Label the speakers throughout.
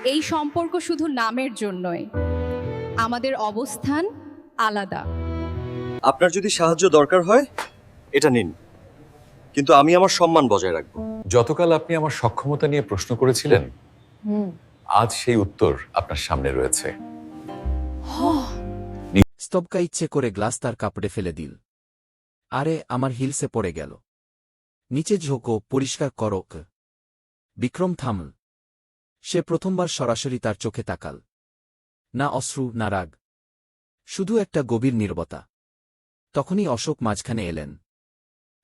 Speaker 1: এই সম্পর্ক শুধু নামের জন্যই, আমাদের অবস্থান আলাদা।
Speaker 2: আপনার যদি সাহায্য দরকার হয় এটা নিন, কিন্তু আমি আমার সম্মান বজায় রাখবো।
Speaker 3: যতকাল আপনি আমার সক্ষমতা নিয়ে প্রশ্ন করেছিলেন, আজ সেই উত্তর আপনার সামনে রয়েছে।
Speaker 4: স্তবকা ইচ্ছে করে গ্লাস তার কাপড়ে ফেলে দিল। আরে আমার হিলসে পড়ে গেল। নিচে ঝোঁকো, পরিষ্কার করো। বিক্রম থামল। সে প্রথমবার সরাসরি তার চোখে তাকাল। না অশ্রু, না রাগ, শুধু একটা গভীর নীরবতা। তখনই অশোক মাঝখানে এলেন।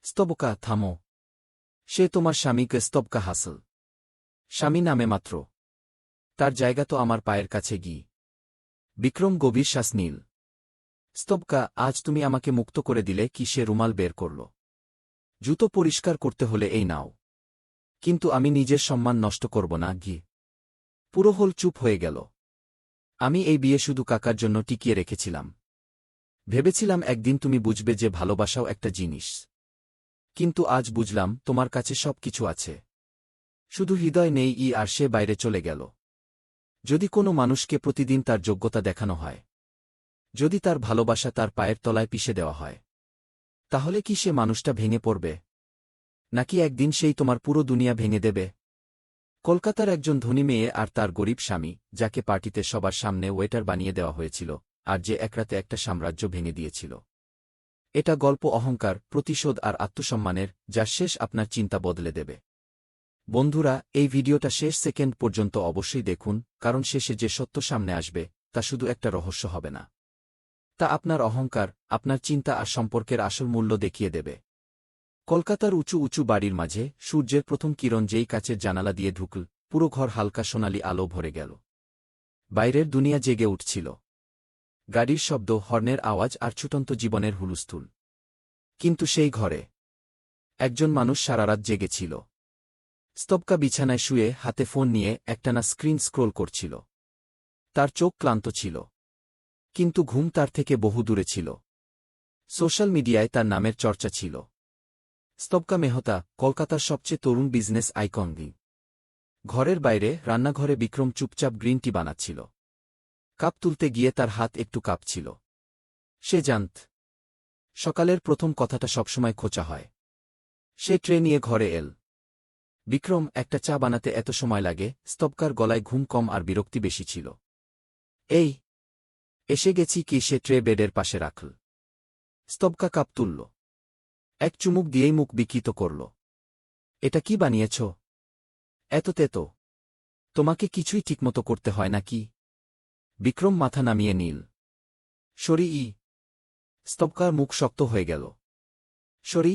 Speaker 4: স্তবকা থামো, সে তোমার স্বামীকে। স্তবকা হাসল। স্বামী নামে মাত্র, তার জায়গা তো আমার পায়ের কাছে গি। বিক্রম গভীর শ্বাস নিল। স্তবকা, আজ তুমি আমাকে মুক্ত করে দিলে কি? সে রুমাল বের করল। জুতো পরিষ্কার করতে হলে এই নাও, কিন্তু আমি নিজের সম্মান নষ্ট করব না গি। পুরো হল চুপ হয়ে গেল। আমি এই বিয়ে শুধু কাকার জন্য টিকিয়ে রেখেছিলাম। ভেবেছিলাম একদিন তুমি বুঝবে যে ভালোবাসাও একটা জিনিস। কিন্তু আজ বুঝলাম তোমার কাছে সব কিছু আছে, শুধু হৃদয় নেই। আর সে বাইরে চলে গেল। যদি কোনো মানুষকে প্রতিদিন তার যোগ্যতা দেখানো হয়, যদি তার ভালোবাসা তার পায়ের তলায় পিষে দেওয়া হয়, তাহলে কি সে মানুষটা ভেঙে পড়বে? নাকি একদিন সেই তোমার পুরো দুনিয়া ভেঙে দেবে? কলকাতার একজন ধনী মেয়ে আর তার গরিব স্বামী, যাকে পার্টিতে সবার সামনে ওয়েটার বানিয়ে দেওয়া হয়েছিল, আর যে একরাতে একটা সাম্রাজ্য ভেঙে দিয়েছিল। এটা গল্প অহংকার, প্রতিশোধ আর আত্মসম্মানের, যার শেষ আপনার চিন্তা বদলে দেবে। বন্ধুরা, এই ভিডিওটা শেষ সেকেন্ড পর্যন্ত অবশ্যই দেখুন, কারণ শেষে যে সত্য সামনে আসবে তা শুধু একটা রহস্য হবে না, তা আপনার অহংকার, আপনার চিন্তা আর সম্পর্কের আসল মূল্য দেখিয়ে দেবে। কলকাতার উঁচু উঁচু বাড়ির মাঝে সূর্যের প্রথম কিরণ যেই কাচের জানালা দিয়ে ঢুকল, পুরো ঘর হালকা সোনালি আলো ভরে গেল। বাইরের দুনিয়া জেগে উঠছিল। গাড়ির শব্দ, হর্নের আওয়াজ আর ছুটন্ত জীবনের হুলস্থুল। কিন্তু সেই ঘরে একজন মানুষ সারারাত জেগেছিল। স্তবকা বিছানায় শুয়ে হাতে ফোন নিয়ে একটানা স্ক্রিন স্ক্রোল করছিল। তার চোখ ক্লান্ত ছিল, কিন্তু ঘুম তার থেকে বহু দূরে ছিল। সোশ্যাল মিডিয়ায় তার নামের চর্চা ছিল। স্তবকা মেহতা, কলকাতার সবচেয়ে তরুণ বিজনেস আইকন। ঘরের বাইরে রান্নাঘরে বিক্রম চুপচাপ গ্রিন টি বানাচ্ছিল। কাপ তুলতে গিয়ে তার হাত একটু কাঁপছিল। সে জানত, সকালের প্রথম কথাটা সবসময় খোঁচা হয়। সে ট্রে নিয়ে ঘরে এল। বিক্রম, একটা চা বানাতে এত সময় লাগে? স্তবকার গলায় ঘুম কম আর বিরক্তি বেশি ছিল। এই, এসে গেছি কি? সে ট্রে বেডের পাশে রাখল। স্তবকা কাপ তুলল, এক চুমুক দিয়েই মুখ বিকৃত করল। এটা কি বানিয়েছ? এত তেতো? তোমাকে কিছুই ঠিকমতো করতে হয় নাকি? বিক্রম মাথা নামিয়ে নিল। সরি। স্তবকার মুখ শক্ত হয়ে গেল। সরি?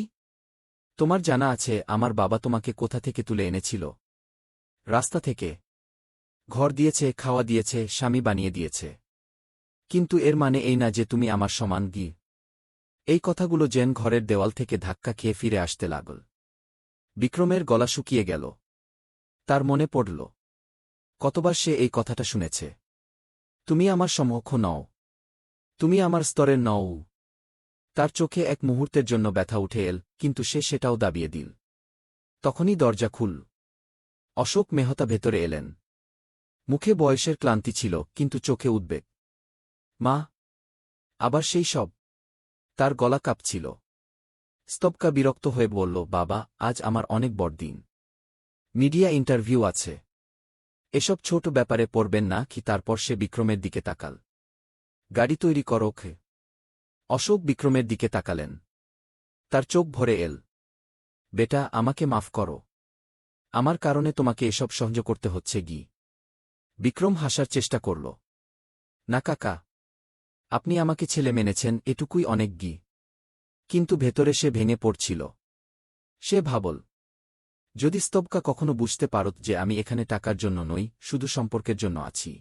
Speaker 4: তোমার জানা আছে আমার বাবা তোমাকে কোথা থেকে তুলে এনেছিল? রাস্তা থেকে। ঘর দিয়েছে, খাওয়া দিয়েছে, স্বামী বানিয়ে দিয়েছে। কিন্তু এর মানে এই না যে তুমি আমার সমান গি। এই কথাগুলো যেন ঘরের দেওয়াল থেকে ধাক্কা খেয়ে ফিরে আসতে লাগল। বিক্রমের গলা শুকিয়ে গেল। তার মনে পড়ল, কতবার সে এই কথাটা শুনেছে। তুমি আমার সমকক্ষ নও, তুমি আমার স্তরের নও। তার চোখে এক মুহূর্তের জন্য ব্যথা উঠে এল, কিন্তু সে সেটাও দাবিয়ে দিল। তখনই দরজা খুলল। অশোক মেহতা ভেতরে এলেন। মুখে বয়সের ক্লান্তি ছিল, কিন্তু চোখে উদ্বেগ। মা, আবার সেই সব? তার গলা কাঁপছিল। স্তবকা বিরক্ত হয়ে বলল, বাবা, আজ আমার অনেক বড় দিন। মিডিয়া ইন্টারভিউ আছে। এসব ছোট ব্যাপারে পড়বেন না কি? তারপর সে বিক্রমের দিকে তাকাল। গাড়ি তৈরি করো। অশোক বিক্রমের দিকে তাকালেন। তার চোখ ভরে এল। বেটা, আমাকে মাফ করো। আমার কারণে তোমাকে এসব সহ্য করতে হচ্ছে গি। বিক্রম হাসার চেষ্টা করল। না কাকা, আপনি আমাকে ছেলে মেনেছেন, এটুকুই অনেক গি। কিন্তু ভেতরে সে ভেঙে পড়ছিল। সে ভাবল, যদি স্তবকা কখনো বুঝতে পারত যে আমি এখানে টাকার জন্য নই, শুধু সম্পর্কের জন্য আছি।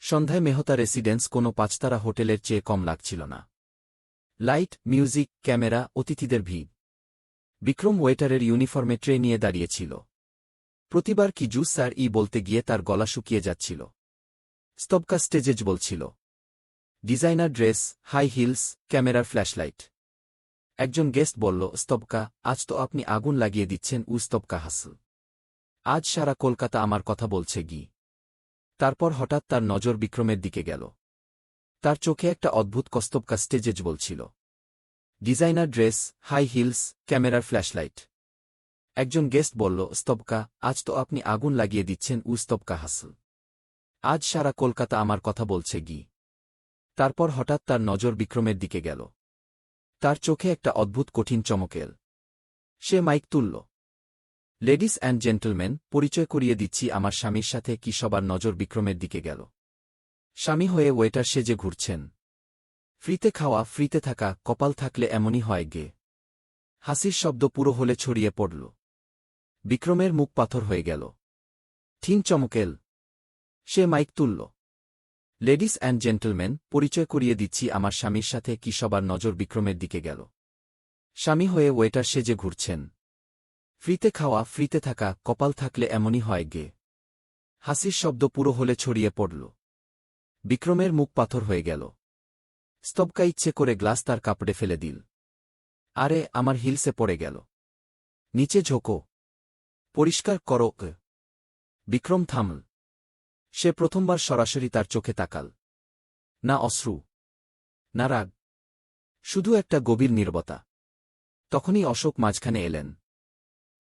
Speaker 4: সন্ধ্যায় মেহতা রেসিডেন্স কোনো পাঁচতারা হোটেলের চেয়ে কম লাগছিল না। লাইট, মিউজিক, ক্যামেরা, অতিথিদের ভিড়। বিক্রম ওয়েটারের ইউনিফর্মে ট্রে নিয়ে দাঁড়িয়েছিল। প্রতিবার কি জুস স্যার বলতে গিয়ে তার গলা শুকিয়ে যাচ্ছিল। স্তবকা স্টেজে বলছিল। ডিজাইনার ড্রেস, হাই হিলস, ক্যামেরার ফ্ল্যাশলাইট। একজন গেস্ট বলল, স্তবকা, আজ তো আপনি আগুন লাগিয়ে দিচ্ছেন। স্তবকা হাসল। আজ সারা কলকাতা আমার কথা বলছে গি। তারপর হঠাৎ তার নজর বিক্রমের দিকে গেল। তার চোখে একটা অদ্ভুত কস্তবকা স্টেজে জ্বলছিল। ডিজাইনার ড্রেস, হাই হিলস, ক্যামেরার ফ্ল্যাশলাইট। একজন গেস্ট বলল, স্তবকা, আজ তো আপনি আগুন লাগিয়ে দিচ্ছেন। স্তবকা হাসল। আজ সারা কলকাতা আমার কথা বলছে গি। তারপর হঠাৎ তার নজর বিক্রমের দিকে গেল। তার চোখে একটা অদ্ভুত কঠিন চমক এল। সে মাইক তুলল। লেডিস অ্যান্ড জেন্টলম্যান, পরিচয় করিয়ে দিচ্ছি আমার স্বামীর সাথে। কি সবার নজর বিক্রমের দিকে গেল। স্বামী হয়ে ওয়েটার সেজে ঘুরছেন। ফ্রিতে খাওয়া, ফ্রিতে থাকা, কপাল থাকলে এমনই হয় গে। হাসির শব্দ পুরো হলে ছড়িয়ে পড়ল। বিক্রমের মুখ পাথর হয়ে গেল। ঠিন চমকেল। সে মাইক তুলল। লেডিস অ্যান্ড জেন্টলম্যান, পরিচয় করিয়ে দিচ্ছি আমার স্বামীর সাথে। কি সবার নজর বিক্রমের দিকে গেল। স্বামী হয়ে ওয়েটার সেজে ঘুরছেন। ফ্রিতে খাওয়া, ফ্রিতে থাকা, কপাল থাকলে এমনই হয় গে। হাসির শব্দ পুরো হলে ছড়িয়ে পড়ল। বিক্রমের মুখ পাথর হয়ে গেল। স্তবকা ইচ্ছে করে গ্লাস তার কাপড়ে ফেলে দিল। আরে, আমার হিলসে পড়ে গেল। নিচে ঝোঁকো। পরিষ্কার করো। বিক্রম থামল। সে প্রথমবার সরাসরি তার চোখে তাকাল। না অশ্রু, না রাগ, শুধু একটা গভীর নীরবতা। তখনই অশোক মাঝখানে এলেন।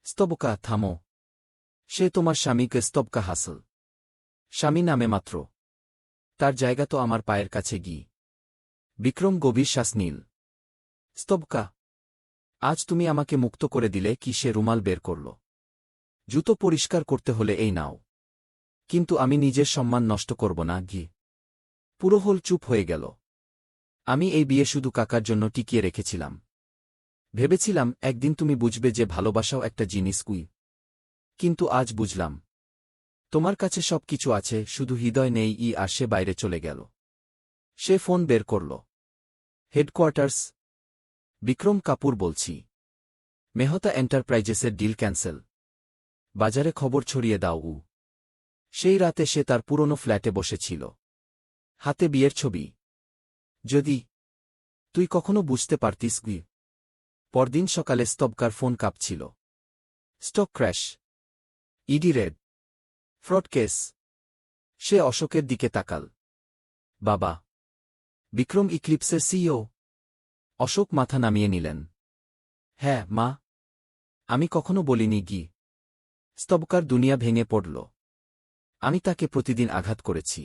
Speaker 4: স্তবকা, থামো। সে তোমার স্বামীকে। স্তবকা হাসল। স্বামী নামে মাত্র। তার জায়গা তো আমার পায়ের কাছে গি। বিক্রম গভীর শ্বাস নিল। স্তবকা, আজ তুমি আমাকে মুক্ত করে দিলে। কি? সে রুমাল বের করল। জুতো পরিষ্কার করতে হলে এই নাও। কিন্তু আমি নিজের সম্মান নষ্ট করব না গি। পুরো হল চুপ হয়ে গেল। আমি এই বিয়ে শুধু কাকার জন্য টিকিয়ে রেখেছিলাম। ভেবেছিলাম একদিন তুমি বুঝবে যে ভালোবাসাও একটা জিনিস কুই। কিন্তু আজ বুঝলাম। তোমার কাছে সব কিছু আছে, শুধু হৃদয় নেই। আর সে বাইরে চলে গেল। সে ফোন বের করল। হেডকোয়ার্টার্স। বিক্রম কাপুর বলছি। মেহতা এন্টারপ্রাইজেসের ডিল ক্যান্সেল। বাজারে খবর ছড়িয়ে দাও। সেই রাতে সে তার পুরনো ফ্ল্যাটে বসেছিল। হাতে বিয়ের ছবি। যদি তুই কখনো বুঝতে পারতিস গি। পরদিন সকালে স্তবকার ফোন কাঁপছিল। Stock crash, ED raid, fraud case. সে অশোকের দিকে তাকাল। বাবা, বিক্রম ইক্লিপসের সিইও। অশোক মাথা নামিয়ে নিলেন। হ্যাঁ মা, আমি কখনো বলিনি গি। স্তবকার দুনিয়া ভেঙে পড়ল। আমি তাকে প্রতিদিন আঘাত করেছি।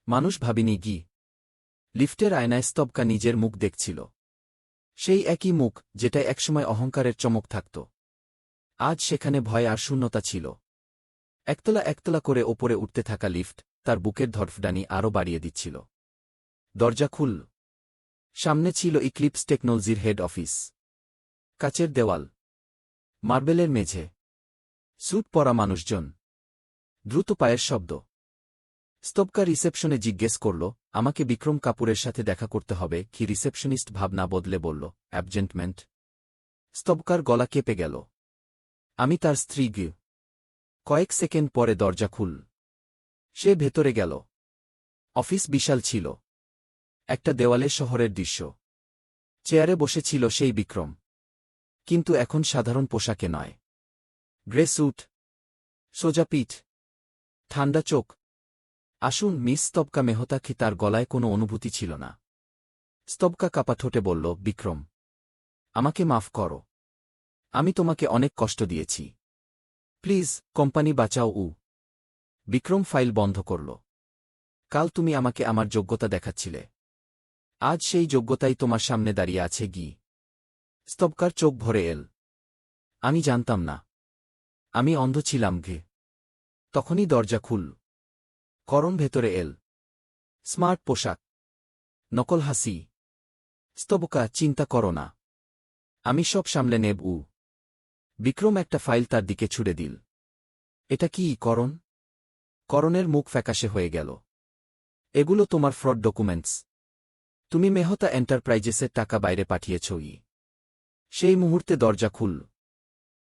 Speaker 4: মানুষ ভাবিনি গি। লিফটের আয়নায় স্তবকা নিজের মুখ দেখছিল। সেই একই মুখ, যেটায় একসময় অহংকারের চমক থাকত। আজ সেখানে ভয় আর শূন্যতা ছিল। একতলা একতলা করে ওপরে উঠতে থাকা লিফট তার বুকের ধড়ফড়ানি আরও বাড়িয়ে দিচ্ছিল। দরজা খুলল। সামনে ছিল ইক্লিপস টেকনোলজির হেড অফিস। কাচের দেওয়াল, মার্বেলের মেঝে, স্যুট পরা মানুষজন, দ্রুত পায়ের শব্দ। স্তবকা রিসেপশনে জিজ্ঞেস করল, আমাকে বিক্রম কাপুরের সাথে দেখা করতে হবে কি? রিসেপশনিস্ট ভাবনা বদলে বলল, অ্যাবজেন্টমেন্ট। স্তবকার গলা কেঁপে গেল। আমি তার স্ত্রী গি। কয়েক সেকেন্ড পরে দরজা খুলল। সে ভেতরে গেল। অফিস বিশাল ছিল। একটা দেওয়ালে শহরের দৃশ্য। চেয়ারে বসেছিল সেই বিক্রম। কিন্তু এখন সাধারণ পোশাকে নয়। গ্রে স্যুট, সোজা পিঠ, ঠান্ডা চোখ। আসুন মিস স্তবকা মেহতা। কি তার গলায় কোনো অনুভূতি ছিল না। স্তবকা কাপা ঠোঁটে বলল, বিক্রম, আমাকে মাফ করো। আমি তোমাকে অনেক কষ্ট দিয়েছি। প্লিজ, কোম্পানি বাঁচাও। বিক্রম ফাইল বন্ধ করল। কাল তুমি আমাকে আমার যোগ্যতা দেখাচ্ছিলে। আজ সেই যোগ্যতাই তোমার সামনে দাঁড়িয়ে আছে গি। স্তবকার চোখ ভরে এল। আমি জানতাম না। আমি অন্ধ ছিলাম ঘে। তখনই দরজা খুলল। করণ ভেতরে এল। স্মার্ট পোশাক, নকল হাসি। স্তবকা, চিন্তা করো না, আমি সব সামলে নেব। বিক্রম একটা ফাইল তার দিকে ছুড়ে দিল। এটা কি করণ? করণের মুখ ফ্যাকাশে হয়ে গেল। এগুলো তোমার ফ্রড ডকুমেন্টস। তুমি মেহতা এন্টারপ্রাইজেসের টাকা বাইরে পাঠিয়েছ। সেই মুহূর্তে দরজা খুলল।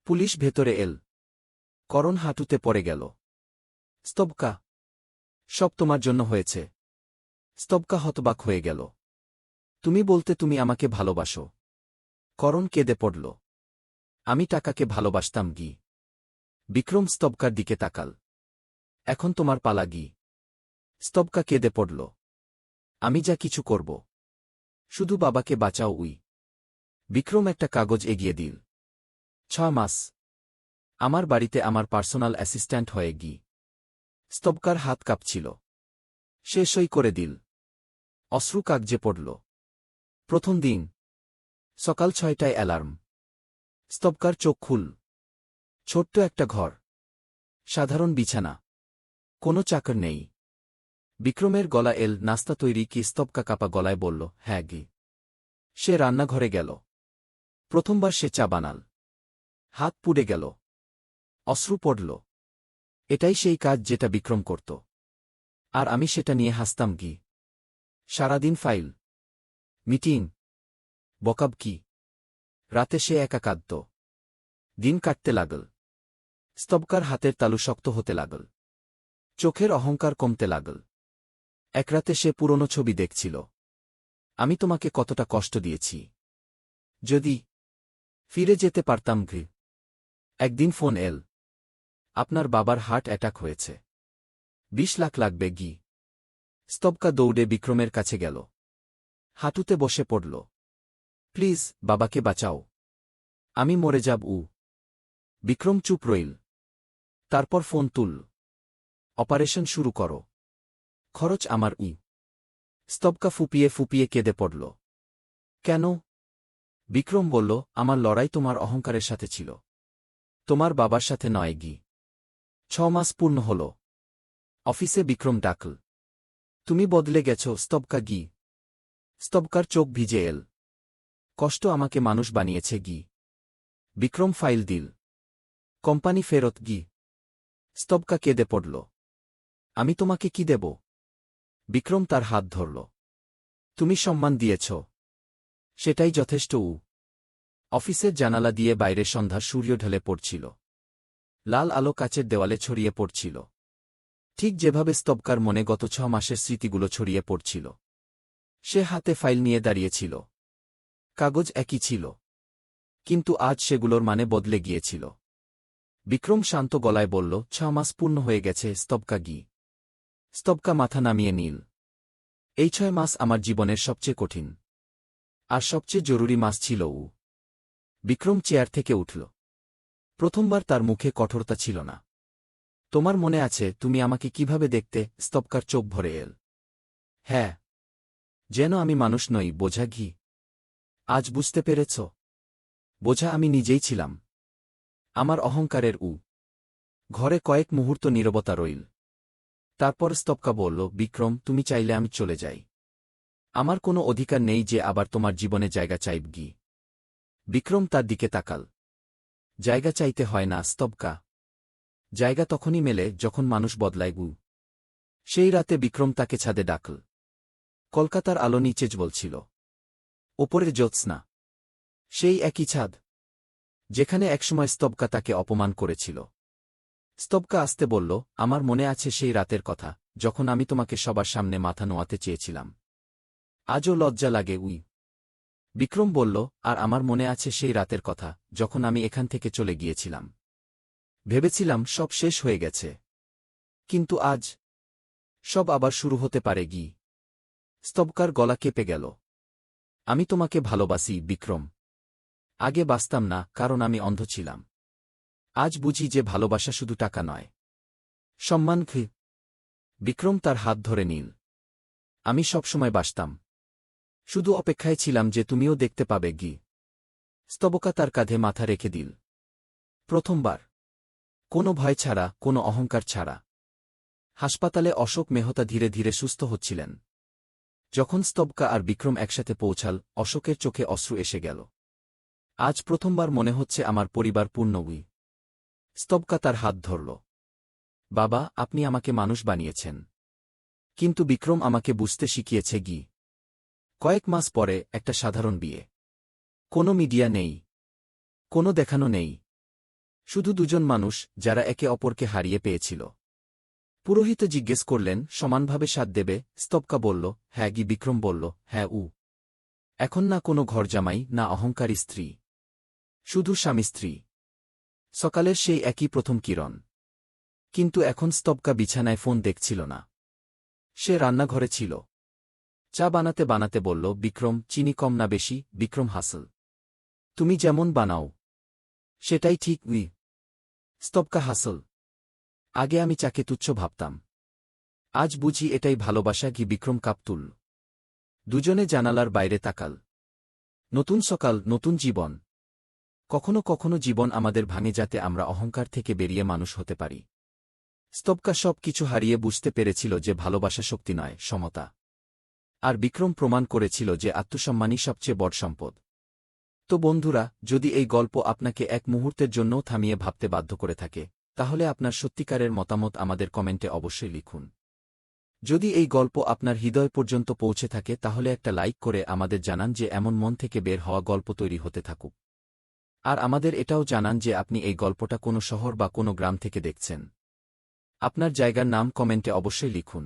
Speaker 4: পুলিশ ভেতরে এল। করণ হাঁটুতে পড়ে গেল। স্তবকা, সব তোমার জন্য হয়েছে। স্তবকা হতবাক হয়ে গেল। তুমি বলতে তুমি আমাকে ভালোবাসো? করণ কেঁদে পড়ল। আমি টাকাকে ভালোবাসতাম গি। বিক্রম স্তবকার দিকে তাকাল। এখন তোমার পালা গি। স্তবকা কেঁদে পড়ল। আমি যা কিছু করব, শুধু বাবাকে বাঁচাও উই। বিক্রম একটা কাগজ এগিয়ে দিল। 6 মাস আমার বাড়িতে আমার পার্সোনাল অ্যাসিস্ট্যান্ট হয়ে গি। স্তবকার হাত কাঁপছিল। সে সই করে দিল। অশ্রু কাগজে পড়ল। প্রথম দিন সকাল 6টায় অ্যালার্ম। স্তবকার চোখ খুল। ছোট্ট একটা ঘর, সাধারণ বিছানা, কোনো চাকর নেই। বিক্রমের গলা এল, নাস্তা তৈরি কি? স্তবকা কাপা গলায় বলল, হ্যাঁ গি। সে রান্নাঘরে গেল। প্রথমবার সে চা বানাল। হাত পুড়ে গেল। অশ্রু পড়ল। এটাই সেই কাজ যেটা বিক্রম করত। আর আমি সেটা নিয়ে হাসতাম গি। সারাদিন ফাইল, মিটিং, বকাব কি। রাতে সে একা কাঁদত। দিন কাটতে লাগল। স্তবকার হাতের তালু শক্ত হতে লাগল। চোখের অহংকার কমতে লাগল। এক রাতে সে পুরনো ছবি দেখছিল। আমি তোমাকে কতটা কষ্ট দিয়েছি, যদি ফিরে যেতে পারতাম ঘি। একদিন ফোন এল, আপনার বাবার হার্ট অ্যাটাক হয়েছে, 20 লাখ লাগবে গি। স্তবকা দৌড়ে বিক্রমের কাছে গেল। হাঁটুতে বসে পড়ল। প্লিজ বাবাকে বাঁচাও, আমি মরে যাব উ। বিক্রম চুপ রইল। তারপর ফোন তুল। অপারেশন শুরু করো, খরচ আমার ই। স্তবকা ফুপিয়ে ফুপিয়ে কেঁদে পড়ল। কেন? বিক্রম বলল, আমার লড়াই তোমার অহংকারের সাথে ছিল, তোমার বাবার সাথে নয় গি। 6 মাস পূর্ণ হল। অফিসে বিক্রম ডাকল। তুমি বদলে গেছ স্তবকা গি। স্তবকার চোখ ভিজে এল। কষ্ট আমাকে মানুষ বানিয়েছে গি। বিক্রম ফাইল দিল। কোম্পানি ফেরত গি। স্তবকা কেঁদে পড়ল। আমি তোমাকে কি দেব? বিক্রম তার হাত ধরল। তুমি সম্মান দিয়েছ, সেটাই যথেষ্ট উ। অফিসের জানালা দিয়ে বাইরে সন্ধ্যার সূর্য ঢলে পড়ছিল। লাল আলো কাচের দেওয়ালে ছড়িয়ে পড়ছিল, ঠিক যেভাবে স্তবকার মনে গত 6 মাসের স্মৃতিগুলো ছড়িয়ে পড়ছিল। সে হাতে ফাইল নিয়ে দাঁড়িয়েছিল। কাগজ একই ছিল, কিন্তু আজ সেগুলোর মানে বদলে গিয়েছিল। বিক্রম শান্ত গলায় বলল, 6 মাস পূর্ণ হয়ে গেছে স্তবকা গি। স্তবকা মাথা নামিয়ে নিল। এই 6 মাস আমার জীবনের সবচেয়ে কঠিন আর সবচেয়ে জরুরি মাস ছিল উ। বিক্রম চেয়ার থেকে উঠল। প্রথমবার তার মুখে কঠোরতা ছিল না। তোমার মনে আছে তুমি আমাকে কিভাবে দেখতে? স্তবকার চোখ ভরে এল। হ্যাঁ, যেন আমি মানুষ নই, বোঝা ঘি। আজ বুঝতে পেরেছ? বোঝা আমি নিজেই ছিলাম, আমার অহংকারের উ। ঘরে কয়েক মুহূর্ত নীরবতা রইল। তারপর স্তবকা বলল, বিক্রম তুমি চাইলে আমি চলে যাই, আমার কোনো অধিকার নেই যে আবার তোমার জীবনে জায়গা চাইব গি। বিক্রম তার দিকে তাকাল। জায়গা চাইতে হয় না স্তবকা, জায়গা তখনই মেলে যখন মানুষ বদলায় গু। সেই রাতে বিক্রম তাকে ছাদে ডাকল। কলকাতার আলো নিচে জ্বলছিল। ওপরের জ্যোৎস্না, সেই একই ছাদ যেখানে একসময় স্তবকা তাকে অপমান করেছিল। স্তবকা আসতে বলল, আমার মনে আছে সেই রাতের কথা, যখন আমি তোমাকে সবার সামনে মাথা নোয়াতে চেয়েছিলাম। আজও লজ্জা লাগে উই। বিক্রম বলল, আর আমার মনে আছে সেই রাতের কথা, যখন আমি এখান থেকে চলে গিয়েছিলাম। ভেবেছিলাম সব শেষ হয়ে গেছে, কিন্তু আজ সব আবার শুরু হতে পারে গি। স্তবকার গলা কেঁপে গেল। আমি তোমাকে ভালোবাসি বিক্রম। আগে বাসতাম না, কারণ আমি অন্ধ ছিলাম। আজ বুঝি যে ভালোবাসা শুধু টাকা নয়, সম্মান ঘি। বিক্রম তার হাত ধরে নিল। আমি সবসময় বাসতাম, শুধু অপেক্ষায় ছিলাম যে তুমিও দেখতে পাবে গি। স্তবকা তার কাঁধে মাথা রেখে দিল। প্রথমবার, কোনো ভয় ছাড়া, কোনো অহংকার ছাড়া। হাসপাতালে অশোক মেহতা ধীরে ধীরে সুস্থ হচ্ছিলেন। যখন স্তবকা আর বিক্রম একসাথে পৌঁছাল, অশোকের চোখে অশ্রু এসে গেল। আজ প্রথমবার মনে হচ্ছে আমার পরিবার পূর্ণ উই। স্তবকা তার হাত ধরল। বাবা, আপনি আমাকে মানুষ বানিয়েছেন, কিন্তু বিক্রম আমাকে বুঝতে শিখিয়েছে গি। কয়েক মাস পরে একটা সাধারণ বিয়ে। কোনো মিডিয়া নেই, কোনো দেখানো নেই, শুধু দুজন মানুষ যারা একে অপরকে হারিয়ে পেয়েছিল। পুরোহিত জিজ্ঞেস করলেন, সমানভাবে সাথ দেবে? স্তবকা বলল, হ্যাঁ গি। বিক্রম বলল, হ্যাঁ উ। এখন না কোনো ঘরজামাই, না অহংকারী স্ত্রী, শুধু স্বামী স্ত্রী। সকালের সেই একই প্রথম কিরণ। কিন্তু এখন স্তবকা বিছানায় ফোন দেখছিল না। সে রান্নাঘরে ছিল। চা বানাতে বানাতে বলল, বিক্রম, চিনি কম না বেশি? বিক্রম হাসল। তুমি যেমন বানাও সেটাই ঠিক। স্তবকা হাসল। আগে আমি চাকে তুচ্ছ ভাবতাম, আজ বুঝি এটাই ভালোবাসা। বিক্রম কাপ তুলল। দুজনে জানালার বাইরে তাকাল। নতুন সকাল, নতুন জীবন। কখনো কখনো জীবন আমাদের ভাঙে যাতে আমরা অহংকার থেকে বেরিয়ে মানুষ হতে পারি। স্তবকা সব কিছু হারিয়ে বুঝতে পেরেছিল যে ভালোবাসা শক্তি নয়, সমতা। আর বিক্রম প্রমাণ করেছিল যে আত্মসম্মানই সবচেয়ে বড় সম্পদ। তো বন্ধুরা, যদি এই গল্প আপনাকে এক মুহূর্তের জন্যও থামিয়ে ভাবতে বাধ্য করে থাকে, তাহলে আপনার সত্যিকারের মতামত আমাদের কমেন্টে অবশ্যই লিখুন। যদি এই গল্প আপনার হৃদয় পর্যন্ত পৌঁছে থাকে তাহলে একটা লাইক করে আমাদের জানান যে এমন মন থেকে বের হওয়া গল্প তৈরি হতে থাকুক। আর আমাদের এটাও জানান যে আপনি এই গল্পটা কোনো শহর বা কোনো গ্রাম থেকে দেখছেন। আপনার জায়গার নাম কমেন্টে অবশ্যই লিখুন।